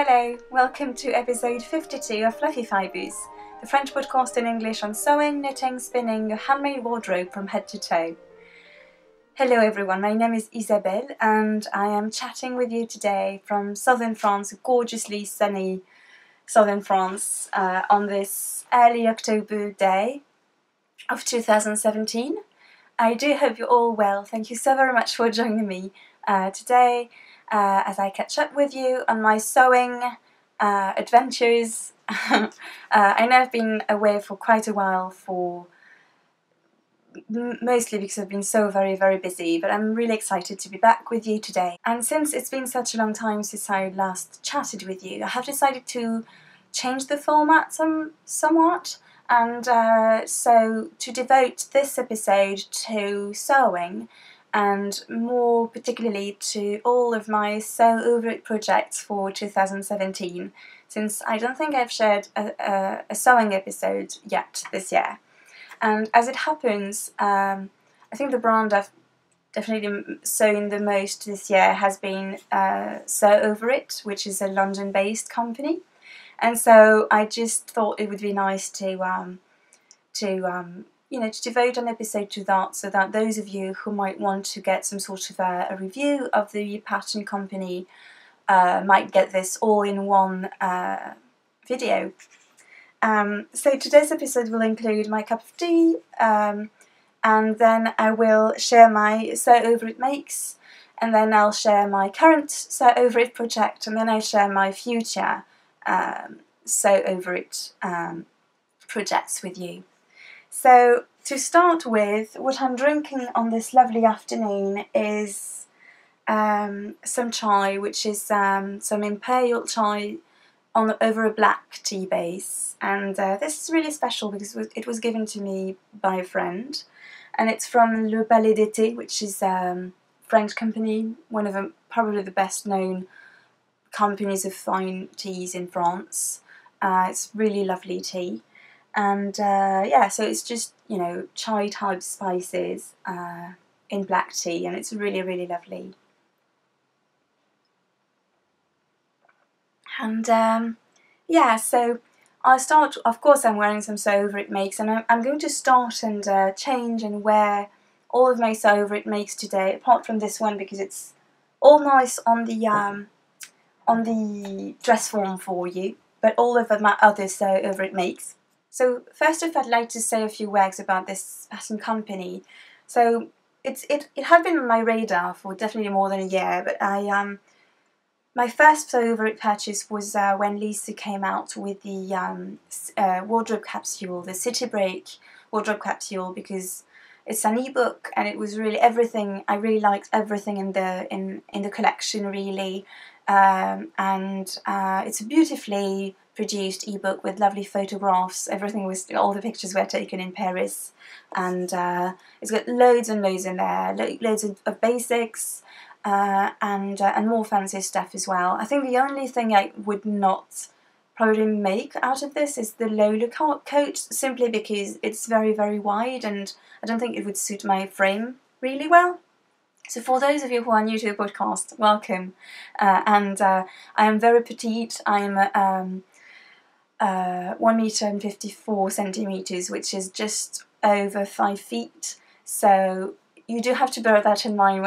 Hello, welcome to episode 52 of Fluffy Fibers, the French podcast in English on sewing, knitting, spinning, your handmade wardrobe from head to toe. Hello everyone, my name is Isabelle and I am chatting with you today from southern France, gorgeously sunny southern France, on this early October day of 2017. I do hope you're all well. Thank you so very much for joining me today as I catch up with you on my sewing adventures. I know I've been away for quite a while, mostly because I've been so very busy, but I'm really excited to be back with you today. And since it's been such a long time since I last chatted with you, I have decided to change the format somewhat. And so to devote this episode to sewing, and more particularly to all of my Sew Over It projects for 2017, since I don't think I've shared a sewing episode yet this year. And as it happens, I think the brand I've definitely sewn the most this year has been Sew Over It, which is a London-based company. And so I just thought it would be nice to devote an episode to that, so that those of you who might want to get some sort of a review of the pattern company might get this all in one video. So today's episode will include my cup of tea, and then I will share my Sew Over It makes, and then I'll share my current Sew Over It project, and then I share my future Sew Over It projects with you. So to start with, what I'm drinking on this lovely afternoon is some chai, which is some imperial chai over a black tea base, and this is really special because it was given to me by a friend, and it's from Le Palais d'Été, which is a French company, one of probably the best known companies of fine teas in France. It's really lovely tea, and so it's just chai type spices in black tea, and it's really lovely. And so I'll start. Of course, I'm wearing some Sew Over It makes, and I'm going to start and change and wear all of my Sew Over It makes today, apart from this one because it's all nice on the dress form for you, but all of my other Sew Over It makes. So first off, I'd like to say a few words about this pattern company. So it had been on my radar for definitely more than a year, but my first Sew Over It purchase was when Lisa came out with the wardrobe capsule, the City Break wardrobe capsule, because it's an ebook and it was really everything. I really liked everything in the collection, really, and it's a beautifully produced ebook with lovely photographs. All the pictures were taken in Paris, and it's got loads and loads in there, loads of basics. And more fancy stuff as well. I think the only thing I would not probably make out of this is the Lola coat, simply because it's very wide and I don't think it would suit my frame really well. So for those of you who are new to the podcast, welcome. I am very petite. I'm 1 meter and 54 centimeters, which is just over 5 feet. So you do have to bear that in mind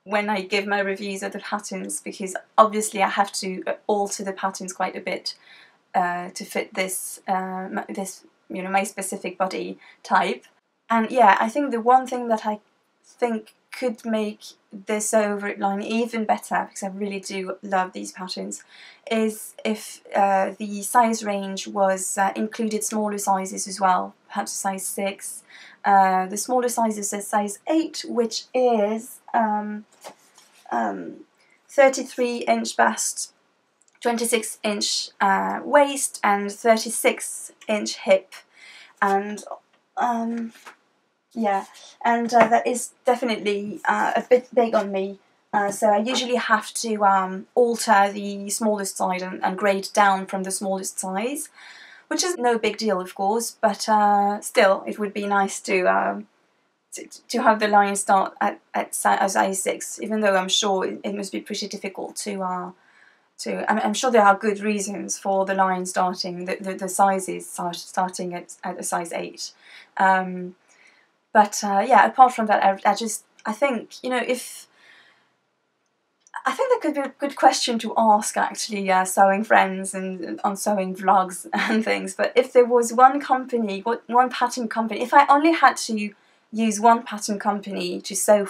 when I give my reviews of the patterns, because obviously I have to alter the patterns quite a bit to fit this my specific body type. And yeah, I think the one thing that I think could make this Sew Over It line even better, because I really do love these patterns, is if the size range was included smaller sizes as well, perhaps a size 6. The smaller size is a size 8, which is 33-inch bust, 26-inch waist, and 36-inch hip, and that is definitely a bit big on me. So I usually have to alter the smallest size and grade down from the smallest size, which is no big deal, of course, but still, it would be nice to have the line start at size 6, even though I'm sure it must be pretty difficult to I'm sure there are good reasons for the line starting, the sizes starting at a size 8. But yeah, apart from that, I think, you know, I think that could be a good question to ask, actually, sewing friends and on sewing vlogs and things. But if there was one company, one pattern company, if I only had to use one pattern company to sew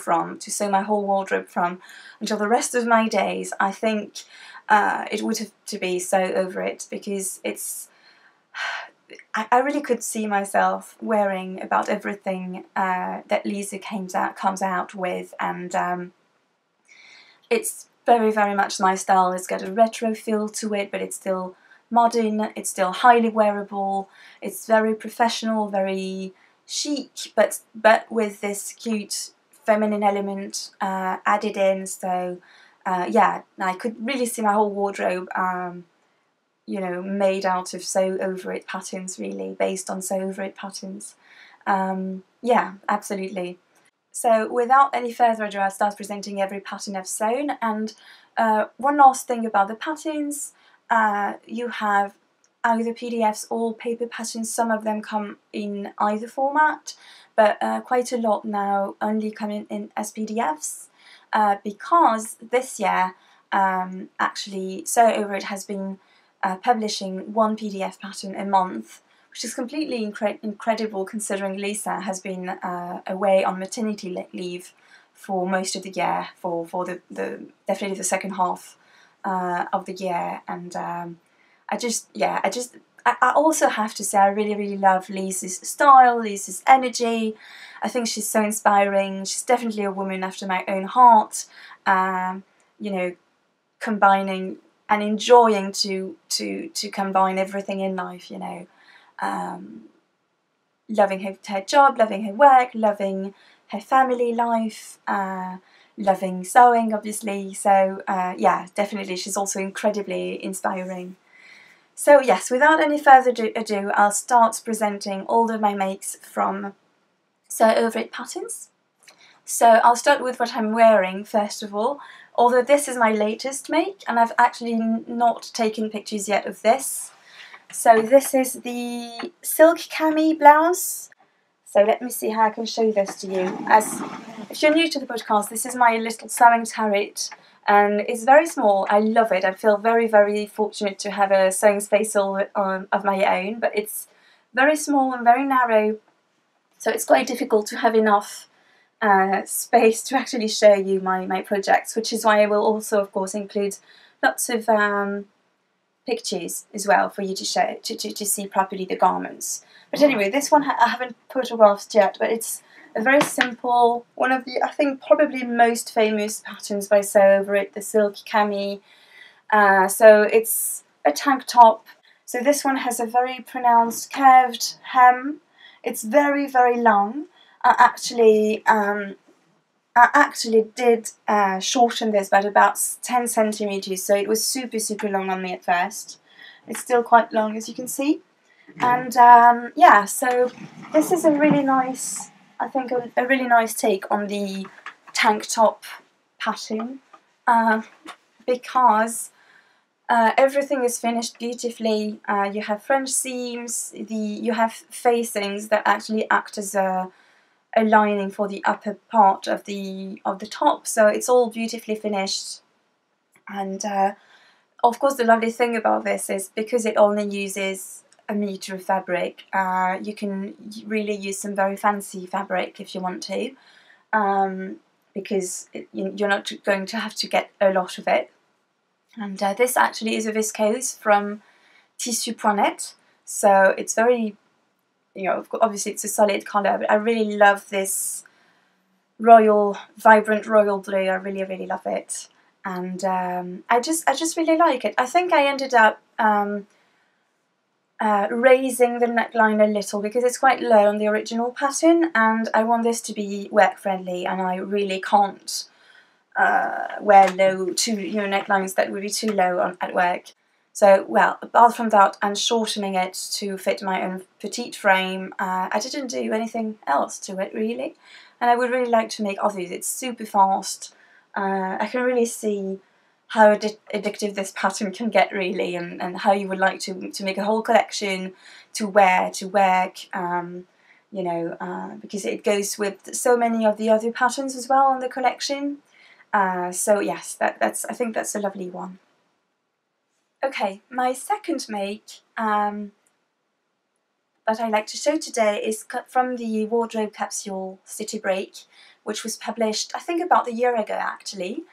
my whole wardrobe from, until the rest of my days, I think it would have to be Sew Over It, because I really could see myself wearing about everything that Lisa comes out with, and it's very, very much my style. It's got a retro feel to it, but it's still modern, it's still highly wearable, it's very professional, very chic, but with this cute feminine element added in. So yeah, I could really see my whole wardrobe you know, made out of Sew Over It patterns, really, based on Sew Over It patterns. Yeah, absolutely. So without any further ado, I'll start presenting every pattern I've sewn. And one last thing about the patterns, you have either PDFs or paper patterns. Some of them come in either format, but quite a lot now only come in as PDFs, because this year actually Sew Over It has been publishing one PDF pattern a month, which is completely incredible, considering Lisa has been away on maternity leave for most of the year, for the definitely the second half of the year. And I also have to say, I really, really love Lisa's style, Lisa's energy. I think she's so inspiring. She's definitely a woman after my own heart. You know, combining and enjoying to combine everything in life, you know. Loving her job, loving her work, loving her family life, loving sewing, obviously. So yeah, definitely she's also incredibly inspiring. So yes, without any further ado, I'll start presenting all of my makes from Sew Over It patterns. So I'll start with what I'm wearing first of all, although this is my latest make, and I've actually not taken pictures yet of this. So this is the silk cami blouse. So let me see how I can show this to you. As if you're new to the podcast, this is my little sewing turret, and it's very small. I love it. I feel very, very fortunate to have a sewing space all of my own, but it's very small and very narrow, so it's quite difficult to have enough space to actually show you my projects, which is why I will also, of course, include lots of pictures as well for you to show to see properly the garments. But anyway, this one I haven't photographed yet, but it's a very simple, one of the, I think, probably most famous patterns by Sew Over It, the silk cami. So it's a tank top. So this one has a very pronounced curved hem. It's very, very long. I actually did shorten this by about 10 centimeters, so it was super, super long on me at first. It's still quite long, as you can see. And yeah, so this is a really nice, I think, a really nice take on the tank top pattern, because everything is finished beautifully. You have French seams, you have facings that actually act as a lining for the upper part of the top, so it's all beautifully finished. And of course, the lovely thing about this is, because it only uses a meter of fabric, you can really use some very fancy fabric if you want to, because you're not going to have to get a lot of it. And this actually is a viscose from tissu.net, so it's very, you know, obviously it's a solid colour, but I really love this vibrant royal blue. I really, really love it, and I just really like it. I think I ended up raising the neckline a little, because it's quite low on the original pattern, and I want this to be work friendly, and I really can't wear necklines that would be too low at work. So, well, apart from that and shortening it to fit my own petite frame, I didn't do anything else to it, really. And I would really like to make others. It's super fast. I can really see how addictive this pattern can get really, and how you would like to make a whole collection to wear, to work, you know, because it goes with so many of the other patterns as well in the collection. So yes, I think that's a lovely one. Okay, my second make that I like to show today is cut from the wardrobe capsule City Break, which was published I think about a year ago actually.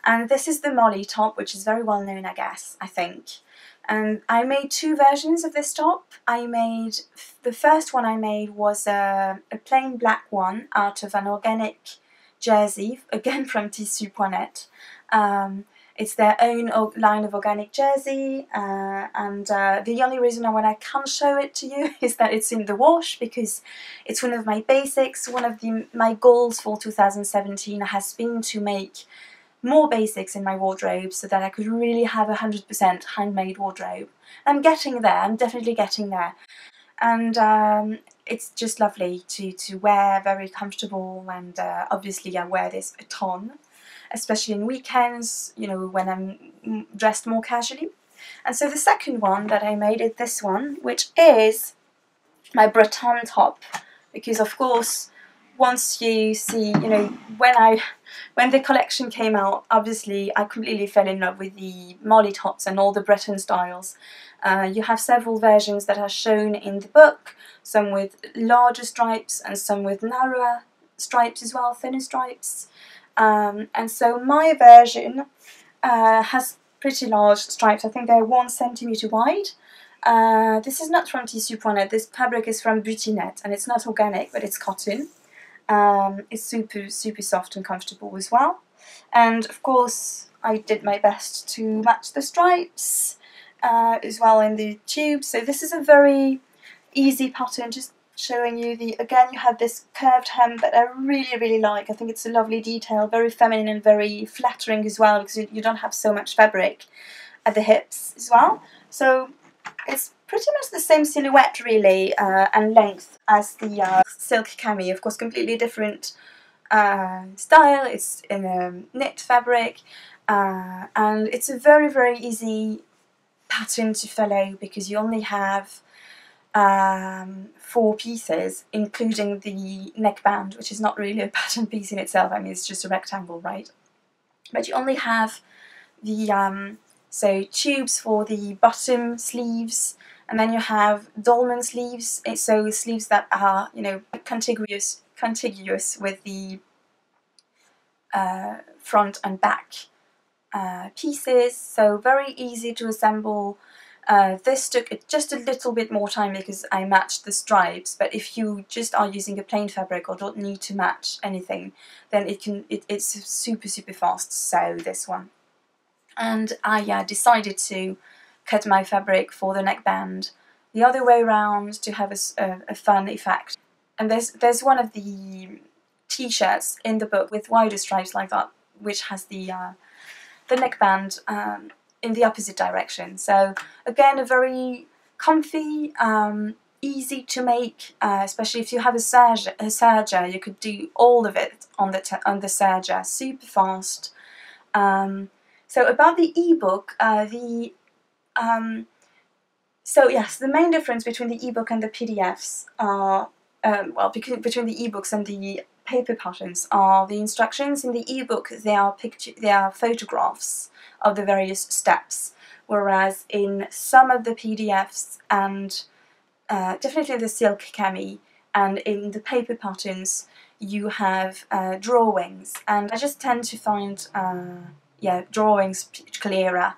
And this is the Molly top, which is very well known, I guess, I think. And I made two versions of this top. The first one I made was a plain black one out of an organic jersey, again from tissu.net. It's their own line of organic jersey, and the only reason why I can't show it to you is that it's in the wash, because it's one of my basics. One of my goals for 2017 has been to make more basics in my wardrobe so that I could really have a 100% handmade wardrobe. I'm getting there, I'm definitely getting there. And it's just lovely to wear, very comfortable, and obviously I wear this a ton, especially in weekends, you know, when I'm dressed more casually. And so the second one that I made is this one, which is my Breton top, because of course once you see, you know, when the collection came out, obviously I completely fell in love with the Molly tops and all the Breton styles. You have several versions that are shown in the book, some with larger stripes and some with narrower stripes as well, thinner stripes. And so my version has pretty large stripes. I think they're 1 centimeter wide. This is not from tissu.net, this fabric is from Beautynet, and it's not organic, but it's cotton. It's super soft and comfortable as well. And of course I did my best to match the stripes as well in the tube. So this is a very easy pattern, just showing you again you have this curved hem that I really like. I think it's a lovely detail, very feminine and very flattering as well, because you don't have so much fabric at the hips as well. So it's pretty much the same silhouette really, and length as the silk cami. Of course, completely different style. It's in a knit fabric, and it's a very easy pattern to follow, because you only have 4 pieces, including the neckband, which is not really a pattern piece in itself. I mean, it's just a rectangle, right? But you only have the so tubes for the bottom sleeves, and then you have dolman sleeves, so sleeves that are, you know, contiguous with the front and back pieces, so very easy to assemble. This took just a little bit more time because I matched the stripes, but if you just are using a plain fabric or don't need to match anything, then it's super fast to sew this one. And I decided to cut my fabric for the neckband the other way around to have a fun effect. And there's one of the t-shirts in the book with wider stripes like that, which has the neckband in the opposite direction. So again, a very comfy, easy to make, especially if you have a serger, you could do all of it on the serger, super fast. So about the ebook, so yes, the main difference between the ebook and the PDFs are, well, between the ebooks and the paper patterns are the instructions. In the ebook, they are photographs of the various steps, whereas in some of the PDFs and definitely the silk cami and in the paper patterns, you have drawings, and I just tend to find drawings clearer,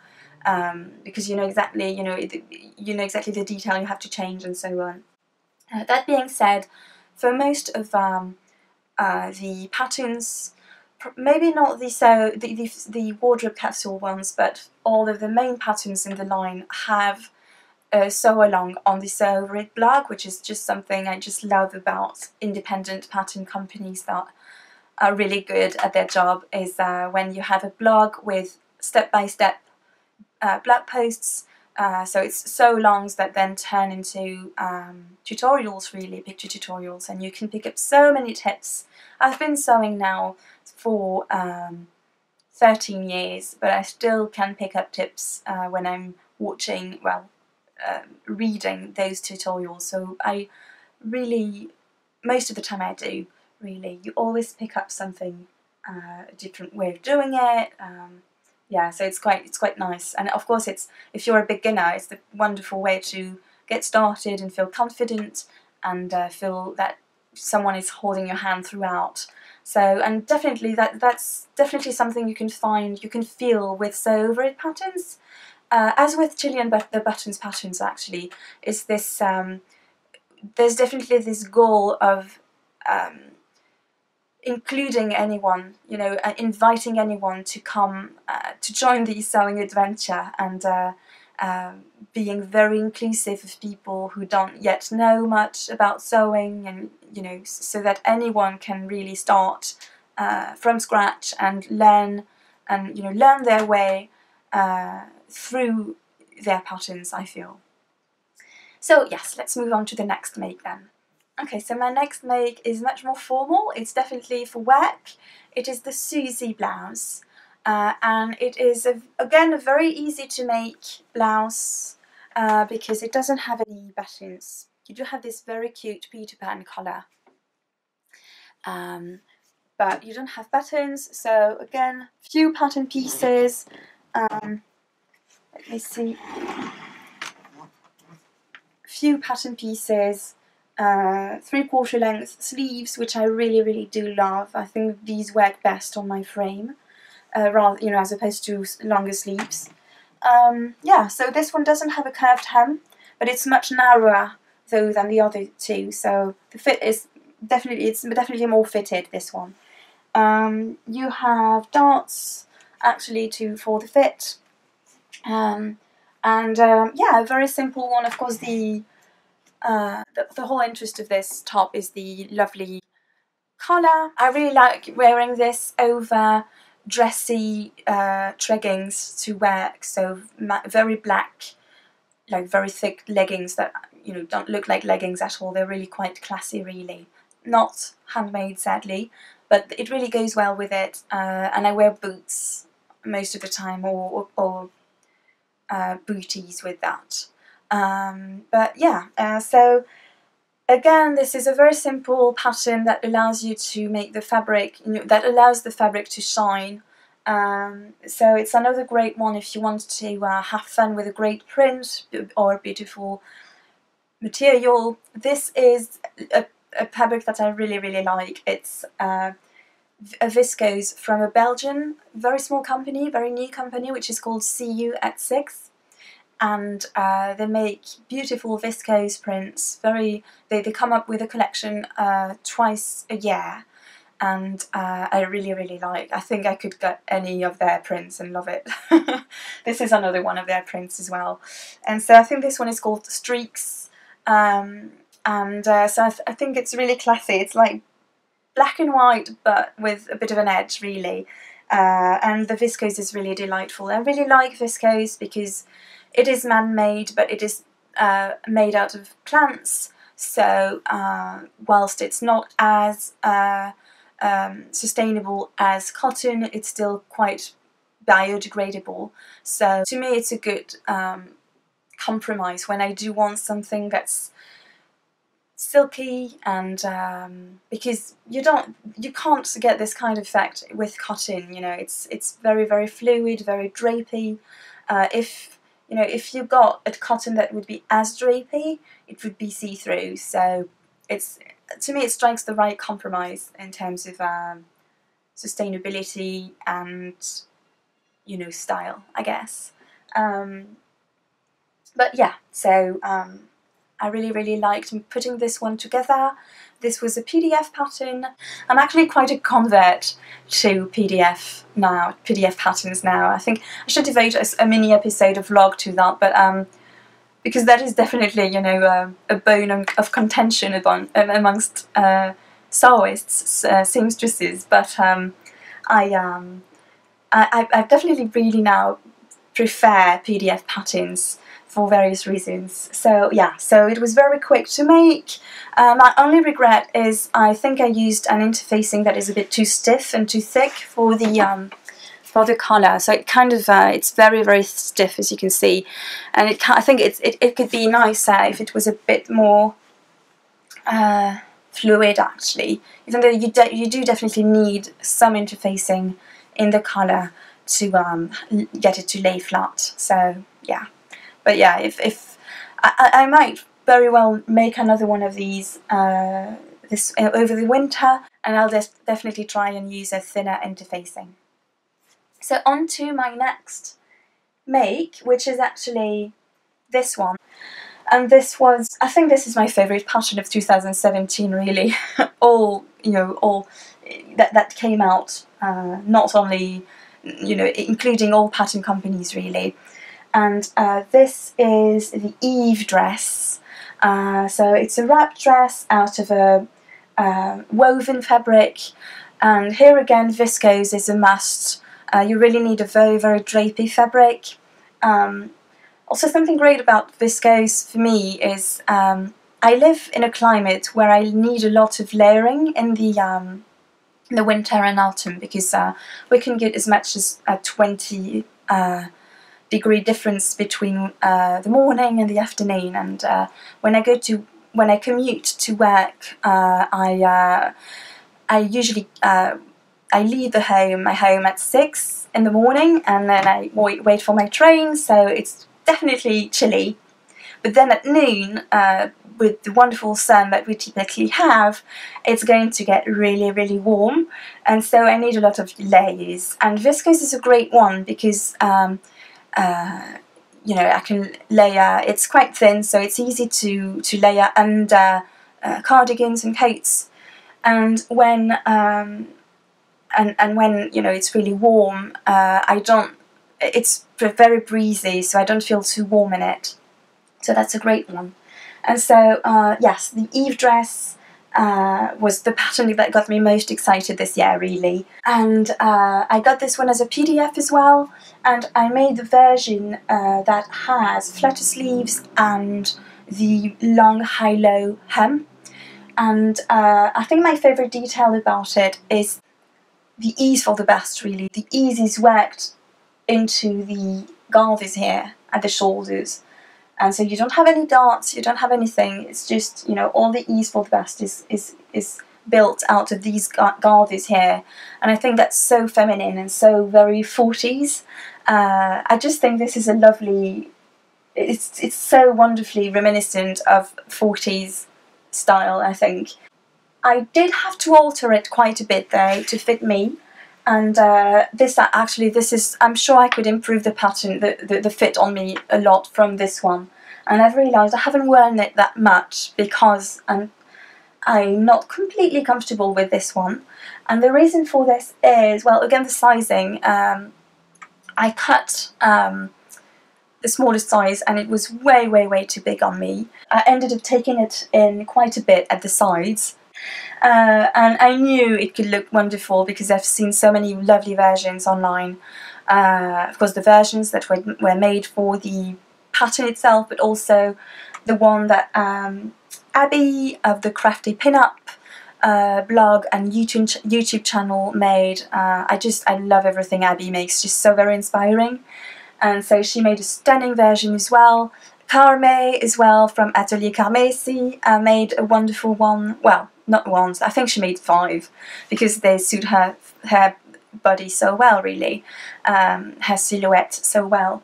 because you know exactly the detail you have to change and so on. That being said, for most of the patterns, maybe not the wardrobe capsule ones, but all of the main patterns in the line have sew along on the Sew Over It blog, which is just something I just love about independent pattern companies that are really good at their job, is when you have a blog with step-by-step blog posts. So it's sew alongs that then turn into tutorials, really, picture tutorials, and you can pick up so many tips. I've been sewing now for 13 years, but I still can pick up tips when I'm watching, well, reading those tutorials. So I really, most of the time I do, really. You always pick up something, a different way of doing it. Yeah, so it's quite nice. And of course, if you're a beginner, it's the wonderful way to get started and feel confident and feel that someone is holding your hand throughout. So, and definitely that's definitely something you can feel with sew over it patterns. As with Chilean the buttons patterns, actually, is this. There's definitely this goal of including anyone, you know, inviting anyone to come to join the sewing adventure, and being very inclusive of people who don't yet know much about sewing, and you know, so that anyone can really start from scratch and learn, and you know, learn their way through their patterns, I feel. So yes, let's move on to the next make then. Okay, so my next make is much more formal. It's definitely for work. It is the Suzy blouse, and it is again a very easy to make blouse because it doesn't have any buttons. You do have this very cute Peter Pan collar, but you don't have buttons. So again, few pattern pieces. Let me see. Few pattern pieces. 3/4 length sleeves, which I really do love. I think these work best on my frame, rather, you know, as opposed to longer sleeves. Yeah, so this one doesn't have a curved hem, but it's much narrower though than the other two. So the fit is definitely more fitted, this one. You have darts actually for the fit, and yeah, a very simple one. Of course, the whole interest of this top is the lovely collar. I really like wearing this over dressy treggings to work, so very black, like very thick leggings that, you know, don't look like leggings at all. They're really quite classy, really. Not handmade, sadly, but it really goes well with it. And I wear boots most of the time, or booties with that. But yeah, so again, this is a very simple pattern that allows you to make the fabric, you know, that allows the fabric to shine. So it's another great one if you want to have fun with a great print or a beautiful material. This is a fabric that I really like. It's a viscose from a Belgian, very small company, very new company, which is called CU at 6. And they make beautiful viscose prints. They come up with a collection twice a year, and I really like. I think I could get any of their prints and love it. This is another one of their prints as well, and so I think this one is called Streaks, and so I think it's really classy. It's like black and white, but with a bit of an edge, really. And the viscose is really delightful. I really like viscose because it is man-made, but it is made out of plants, so whilst it's not as sustainable as cotton, it's still quite biodegradable. So to me it's a good compromise when I do want something that's silky, and because you can't get this kind of effect with cotton, you know, it's very fluid, very drapey. If you got a cotton that would be as drapey, it would be see-through. So to me it strikes the right compromise in terms of sustainability and, you know, style, I guess. But yeah, so I really liked putting this one together. This was a PDF pattern. I'm actually quite a convert to PDF patterns now. I think I should devote a mini episode of vlog to that, but because that is definitely, you know, a bone of contention amongst sewists, seamstresses. But I definitely really now prefer PDF patterns for various reasons. So yeah, so it was very quick to make. My only regret is I think I used an interfacing that is a bit too stiff and too thick for the for the collar. So it kind of it's very, very stiff, as you can see, and I think it could be nicer if it was a bit more fluid, actually, even though you do definitely need some interfacing in the collar to get it to lay flat. So yeah, but yeah, if I might very well make another one of these this over the winter, and I'll definitely try and use a thinner interfacing. So on to my next make, which is actually this one. And this was, I think this is my favourite pattern of 2017, really. all that came out, not only, including all pattern companies, really. And this is the Eve dress. So it's a wrap dress out of a woven fabric, and here again viscose is a must. You really need a very, very drapey fabric. Also, something great about viscose for me is I live in a climate where I need a lot of layering in the winter and autumn, because we can get as much as a 20 degree difference between the morning and the afternoon. And when I commute to work, I usually I leave my home at 6 in the morning, and then I wait for my train, so it's definitely chilly. But then at noon, with the wonderful sun that we typically have, it's going to get really, really warm, and so I need a lot of layers. And viscose is a great one because I can layer. It's quite thin, so it's easy to layer under cardigans and coats. And when when it's really warm, it's very breezy, so I don't feel too warm in it. So that's a great one. And so yes, the Eve dress was the pattern that got me most excited this year, really. And I got this one as a PDF as well, and I made the version that has flutter sleeves and the long high-low hem. And I think my favourite detail about it is the ease for the bust, really. The ease is worked into the garters here at the shoulders, and so you don't have any darts, you don't have anything. It's just, all the ease for the bust is built out of these garters here, and I think that's so feminine and so very 40s. I just think this is a lovely. It's so wonderfully reminiscent of 40s style, I think. I did have to alter it quite a bit though to fit me, and this is, I'm sure I could improve the pattern, the fit on me a lot from this one. And I've realised I haven't worn it that much because I'm not completely comfortable with this one. And the reason for this is, well, again, the sizing. I cut the smallest size, and it was way, way, way too big on me. I ended up taking it in quite a bit at the sides. And I knew it could look wonderful because I've seen so many lovely versions online. Of course, the versions that were made for the pattern itself, but also the one that Abby of the Crafty Pinup blog and YouTube channel made. I love everything Abby makes, just so very inspiring. And so she made a stunning version as well. Carme as well from Atelier Carmesi made a wonderful one. Well, not once, I think she made 5 because they suit her body so well, really, her silhouette so well.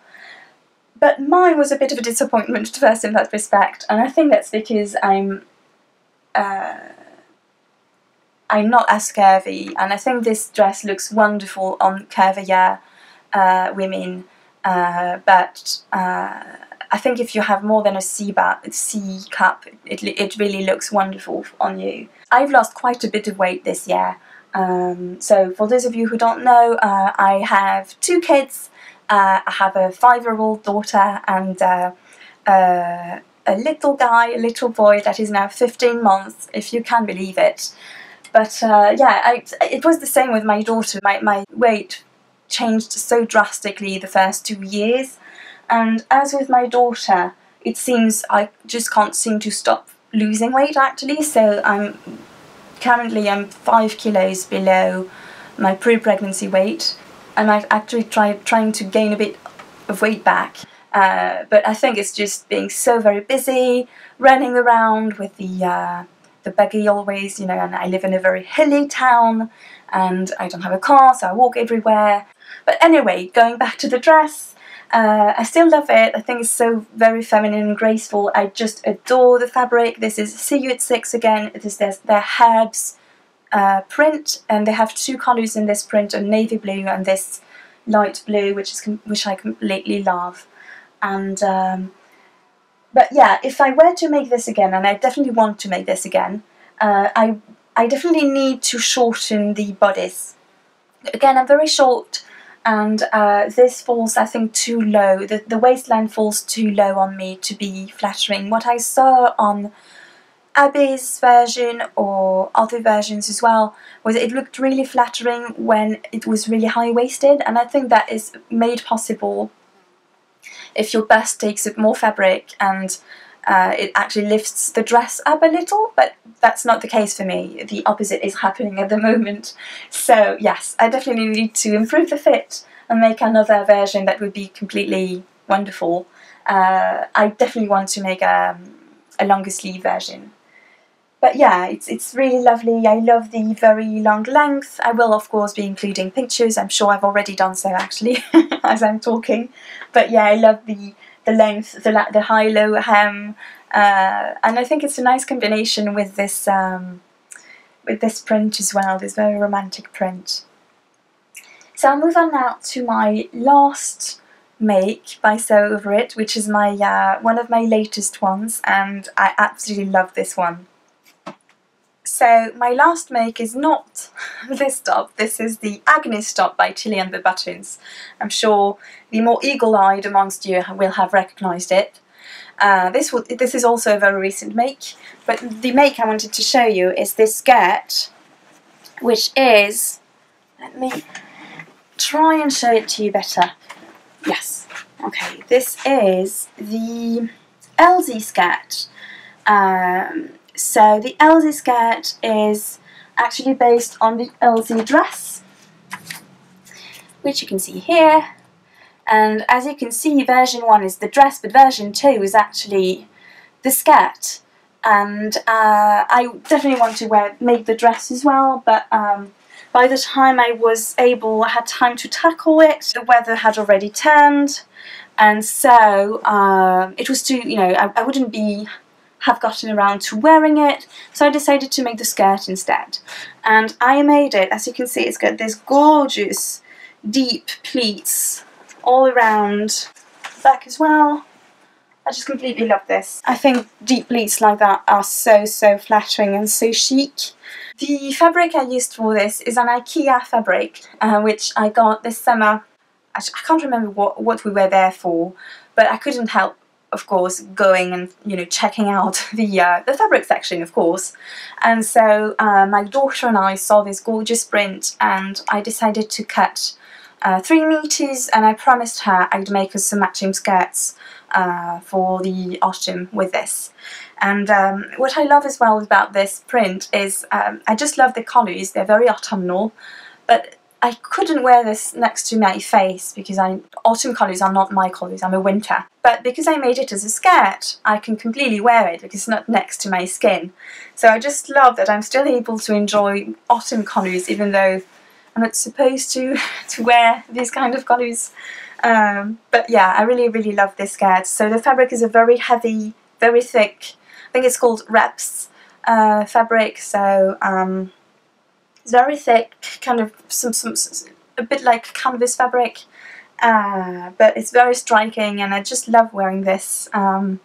But mine was a bit of a disappointment first in that respect, and I think that's because I'm not as curvy, and I think this dress looks wonderful on curvier women, but I think if you have more than a C cup, it really looks wonderful on you. I've lost quite a bit of weight this year. So for those of you who don't know, I have 2 kids. I have a 5-year-old daughter and a little little boy that is now 15 months, if you can believe it. But yeah, it was the same with my daughter. My weight changed so drastically the first 2 years. And as with my daughter, it seems I just can't seem to stop losing weight, actually. So currently I'm 5 kilos below my pre-pregnancy weight. I'm actually trying to gain a bit of weight back. But I think it's just being so very busy, running around with the buggy always, you know, and I live in a very hilly town and I don't have a car, so I walk everywhere. But anyway, going back to the dress, I still love it. I think it's so very feminine and graceful. I just adore the fabric. This is See You at 6 again. It is their Herbs print, and they have two colours in this print, a navy blue and this light blue, which I completely love. And but yeah, if I were to make this again, and I definitely want to make this again, I definitely need to shorten the bodice. Again, I'm very short, and this falls, I think, too low. The waistline falls too low on me to be flattering. What I saw on Abby's version, or other versions as well, was it looked really flattering when it was really high-waisted, and I think that is made possible if your bust takes up more fabric and it actually lifts the dress up a little, but that's not the case for me. The opposite is happening at the moment. So yes, I definitely need to improve the fit and make another version that would be completely wonderful. I definitely want to make a longer sleeve version. But yeah, it's really lovely. I love the very long length. I will of course be including pictures. I'm sure I've already done so actually as I'm talking. But yeah, I love the length, the high-low hem, and I think it's a nice combination with this print as well, this very romantic print. So I'll move on now to my last make by Sew Over It, which is my one of my latest ones, and I absolutely love this one. So my last make is not this top. This is the Agnes top by Tilly and the Buttons. I'm sure the more eagle-eyed amongst you will have recognised it. This is also a very recent make, but the make I wanted to show you is this skirt, which is, let me try and show it to you better. Yes, okay, this is the Elds skirt. So the Elds skirt is actually based on the Elds dress, which you can see here. And as you can see, version 1 is the dress, but version 2 is actually the skirt. And I definitely want to make the dress as well, but by the time I had time to tackle it, the weather had already turned, and so it was too, you know, I wouldn't have gotten around to wearing it, so I decided to make the skirt instead. And I made it, as you can see, it's got this gorgeous deep pleats all around the back as well. I just completely love this. I think deep pleats like that are so flattering and so chic. The fabric I used for this is an IKEA fabric, which I got this summer. I can't remember what we were there for, but I couldn't help, of course, going and, you know, checking out the fabric section, of course. And so my daughter and I saw this gorgeous print, and I decided to cut 3 meters, and I promised her I'd make us some matching skirts for the autumn with this. And what I love as well about this print is I just love the colours. They're very autumnal, but I couldn't wear this next to my face because autumn colours are not my colours, I'm a winter. But because I made it as a skirt, I can completely wear it because it's not next to my skin. So I just love that I'm still able to enjoy autumn colours even though I'm not supposed to wear these kind of colours. But yeah, I really love this skirt. So the fabric is a very heavy, very thick, I think it's called Reps fabric, so it's very thick, kind of a bit like canvas fabric, but it's very striking, and I just love wearing this. And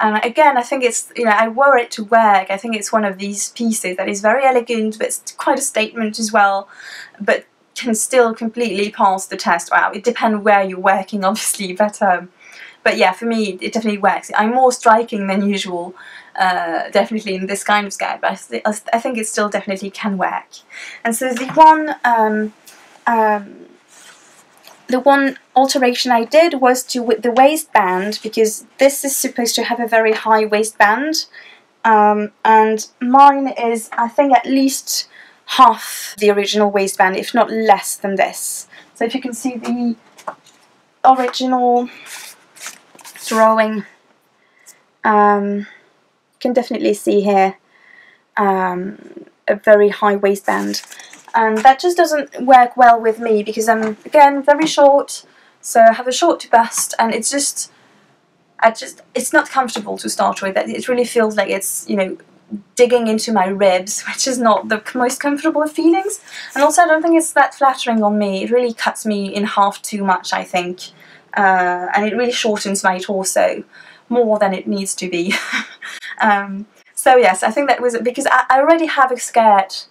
again, I think it's, you know, I wore it to work. I think it's one of these pieces that is very elegant, but it's quite a statement as well, but can still completely pass the test. Wow, it depends where you're working, obviously, but yeah, for me, it definitely works. I'm more striking than usual, definitely in this kind of skirt, but I think it still definitely can work. And so the one alteration I did was with the waistband, because this is supposed to have a very high waistband, and mine is, I think, at least half the original waistband, if not less than this. So if you can see the original drawing, you can definitely see here a very high waistband, and that just doesn't work well with me because I'm, again, very short, so I have a short bust, and it's just, it's not comfortable to start with. It really feels like it's, you know, digging into my ribs, which is not the most comfortable of feelings. And also I don't think it's that flattering on me. It really cuts me in half too much, I think, and it really shortens my torso more than it needs to be. So yes, I think that was because I already have a skirt.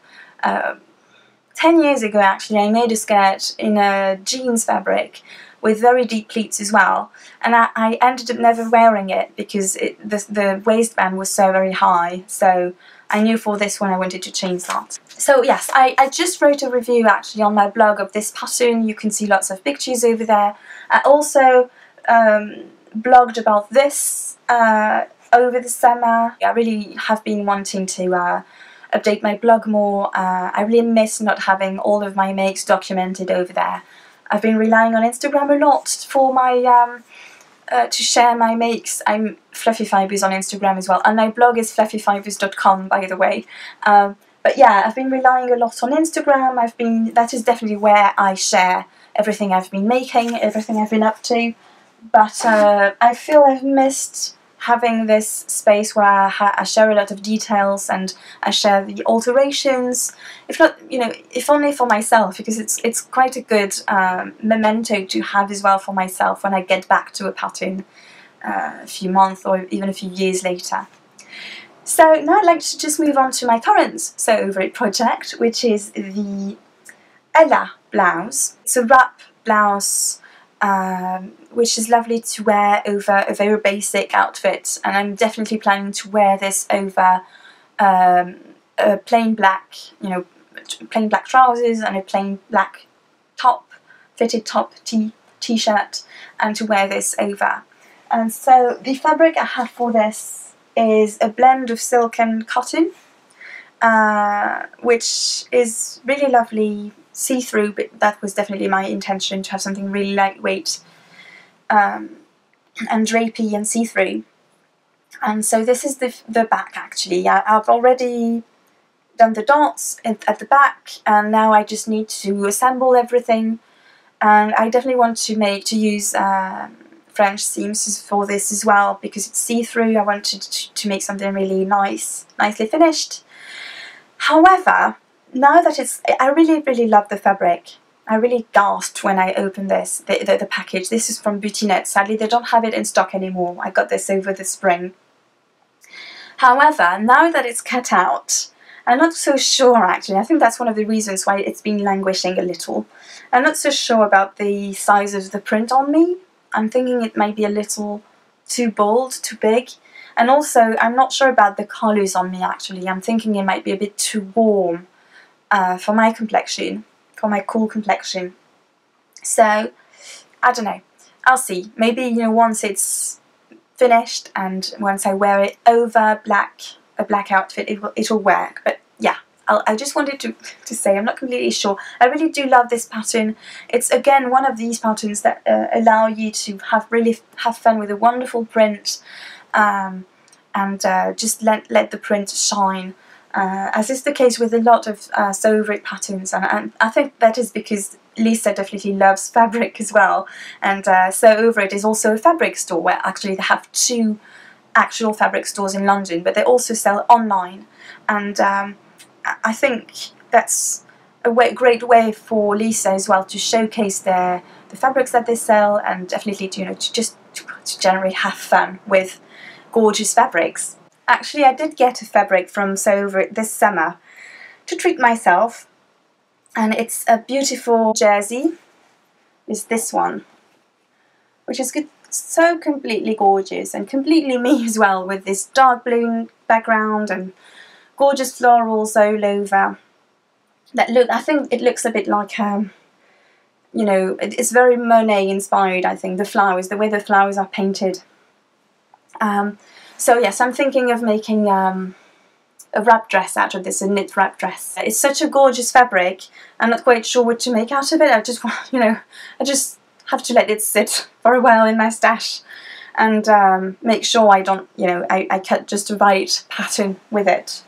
10 years ago, actually, I made a skirt in a jeans fabric with very deep pleats as well, and I ended up never wearing it because the waistband was so very high, so I knew for this one I wanted to change that. So yes, I just wrote a review actually on my blog of this pattern. You can see lots of pictures over there. I also blogged about this over the summer. I really have been wanting to update my blog more. I really miss not having all of my makes documented over there. I've been relying on Instagram a lot for my to share my makes. I'm Fluffy Fibers on Instagram as well, and my blog is fluffyfibers.com, by the way. But yeah, I've been relying a lot on Instagram. That is definitely where I share everything I've been making, everything I've been up to. But I feel I've missed having this space where I share a lot of details and I share the alterations, if not, you know, if only for myself, because it's quite a good memento to have as well for myself when I get back to a pattern a few months or even a few years later. So now I'd like to just move on to my current Sew Over It project, which is the Ella blouse. It's a wrap blouse, which is lovely to wear over a very basic outfit, and I'm definitely planning to wear this over a plain black, you know, plain black trousers and a plain black top, fitted top t-shirt, and to wear this over. And so the fabric I have for this is a blend of silk and cotton, which is really lovely, see-through, but that was definitely my intention, to have something really lightweight and drapey and see-through. And so this is the back actually. I've already done the dots at the back, and now I just need to assemble everything. And I definitely want to use French seams for this as well, because it's see-through. I wanted to make something really nicely finished. However, now that I really love the fabric. I really gasped when I opened the package. This is from Boutinette. Sadly, they don't have it in stock anymore. I got this over the spring. However, now that it's cut out, I'm not so sure actually. I think that's one of the reasons why it's been languishing a little. I'm not so sure about the size of the print on me. I'm thinking it might be a little too bold, too big. And also, I'm not sure about the colours on me actually. I'm thinking it might be a bit too warm for my complexion, for my cool complexion. So, I don't know. I'll see. Maybe, you know, once it's finished and once I wear it over a black outfit, it'll work. But yeah, I just wanted to say I'm not completely sure. I really do love this pattern. It's again one of these patterns that allow you to really have fun with a wonderful print, and just let the print shine. As is the case with a lot of Sew Over It patterns, and I think that is because Lisa definitely loves fabric as well, and Sew Over It is also a fabric store where actually they have 2 actual fabric stores in London, but they also sell online, and I think that's a great way for Lisa as well to showcase the fabrics that they sell, and definitely to generally have fun with gorgeous fabrics. Actually, I did get a fabric from Sew Over It this summer to treat myself, and it's a beautiful jersey. It's this one, which is so completely gorgeous and completely me as well, with this dark blue background and gorgeous florals all over. I think it looks a bit like you know, it's very Monet inspired. I think the way the flowers are painted. So yes, I'm thinking of making a wrap dress out of this, a knit wrap dress. It's such a gorgeous fabric. I'm not quite sure what to make out of it. I just want, I just have to let it sit for a while in my stash and make sure I don't, I cut just the right pattern with it.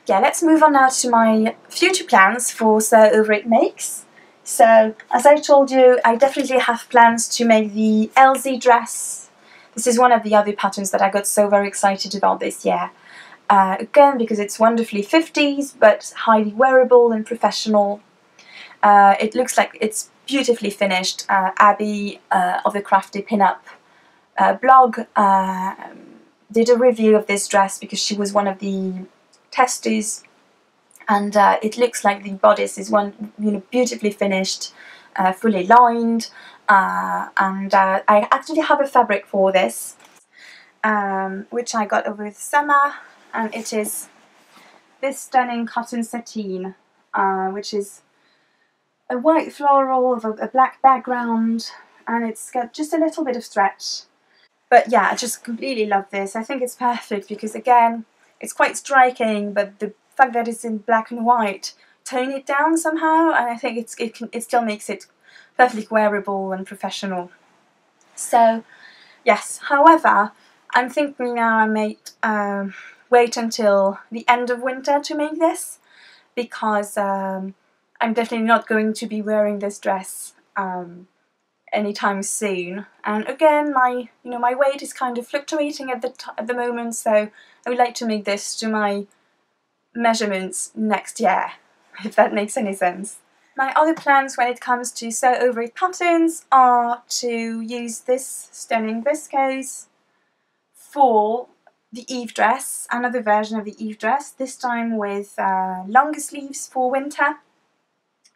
Yeah, let's move on now to my future plans for Sew Over It makes. So, as I told you, I definitely have plans to make the Elds dress. This is one of the other patterns that I got so very excited about this year. Again, because it's wonderfully 50s, but highly wearable and professional. It looks like it's beautifully finished. Abby of the Crafty Pinup blog did a review of this dress because she was one of the testers, and it looks like the bodice is beautifully finished, fully lined, and I actually have a fabric for this, which I got over the summer, and it is this stunning cotton sateen, which is a white floral with a black background, and it's got just a little bit of stretch. But yeah, I just completely love this. I think it's perfect because, again, it's quite striking, but the fact that it's in black and white tone it down somehow, and I think it still makes it perfectly wearable and professional. So yes, however, I'm thinking now I might wait until the end of winter to make this, because I'm definitely not going to be wearing this dress anytime soon. And again, my weight is kind of fluctuating at the moment, so I would like to make this to my measurements next year, if that makes any sense. My other plans when it comes to Sew Over It patterns are to use this stunning viscose for the Eve dress, another version of the Eve dress, this time with longer sleeves for winter.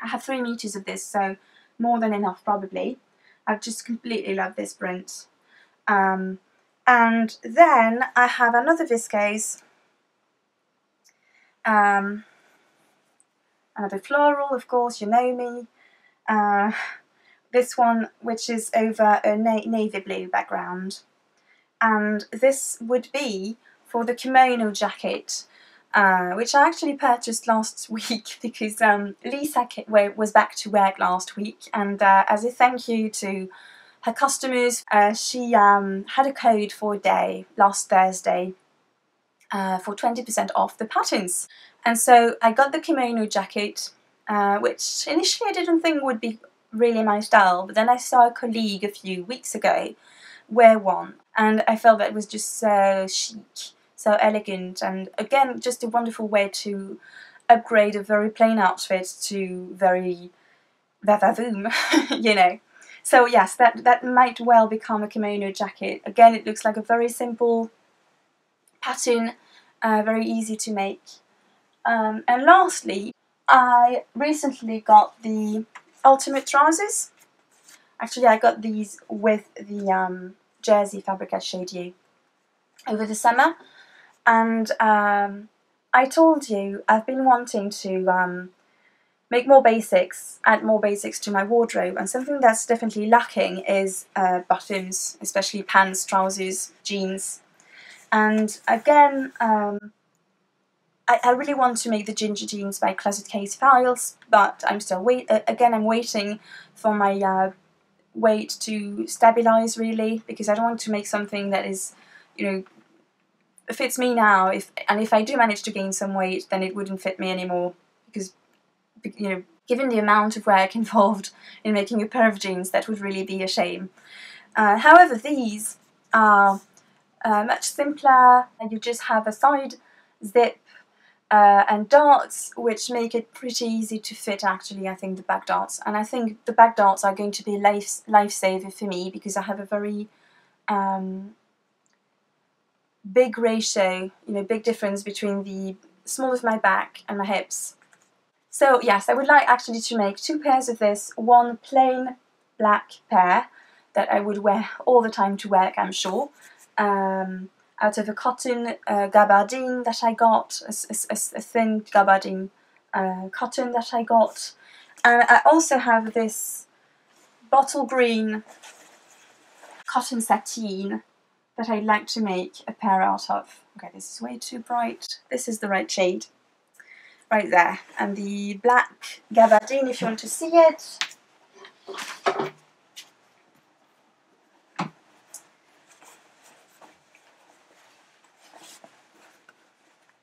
I have 3 meters of this, so more than enough probably. I just completely love this print. And then I have another viscose, another floral, of course, you know me. This one, which is over a navy blue background. And this would be for the kimono jacket, which I actually purchased last week because Lisa was back to work last week, and as a thank you to her customers, she had a code for a day last Thursday for 20% off the patterns. And so I got the kimono jacket, which initially I didn't think would be really my style, but then I saw a colleague a few weeks ago wear one, and I felt that it was just so chic, so elegant, and again, just a wonderful way to upgrade a very plain outfit to very va-va-voom, So yes, that might well become a kimono jacket. Again, it looks like a very simple pattern, very easy to make. And lastly, I recently got the ultimate trousers. Actually, I got these with the jersey fabric I showed you over the summer, and I told you I've been wanting to make more basics, add more basics to my wardrobe, and something that's definitely lacking is bottoms, especially pants, trousers, jeans. And again, I really want to make the ginger jeans by Closet Case Files, but I'm still I'm waiting for my weight to stabilize, really, because I don't want to make something that is, fits me now. If I do manage to gain some weight, then it wouldn't fit me anymore, because given the amount of work involved in making a pair of jeans, that would really be a shame. However, these are much simpler. You just have a side zip and darts, which make it pretty easy to fit, actually, I think, the back darts. And I think the back darts are going to be a lifesaver for me, because I have a very big ratio, big difference between the small of my back and my hips. So yes, I would like actually to make 2 pairs of this, one plain black pair that I would wear all the time to work, I'm sure, out of a cotton gabardine that I got, a thin gabardine cotton that I got. And I also have this bottle green cotton sateen that I'd like to make a pair out of. Okay, this is way too bright. This is the right shade. Right there. And the black gabardine, if you want to see it.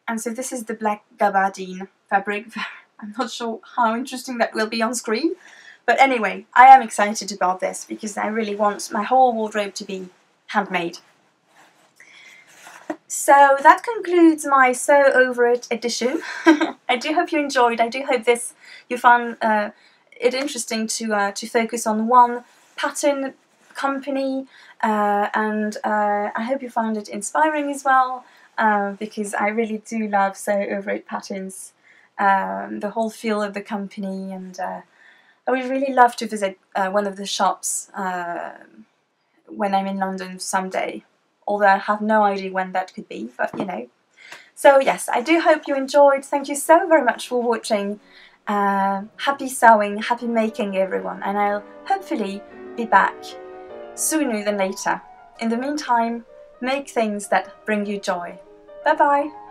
And so this is the black gabardine fabric. I'm not sure how interesting that will be on screen. But anyway, I am excited about this because I really want my whole wardrobe to be handmade. So that concludes my Sew Over It edition. I do hope you enjoyed. I do hope you found it interesting to focus on one pattern company, and I hope you found it inspiring as well, because I really do love Sew Over It patterns, the whole feel of the company, and I would really love to visit one of the shops when I'm in London someday, although I have no idea when that could be, but you know. So yes, I do hope you enjoyed. Thank you so very much for watching. Happy sewing, happy making everyone, and I'll hopefully be back sooner than later. In the meantime, make things that bring you joy. Bye bye!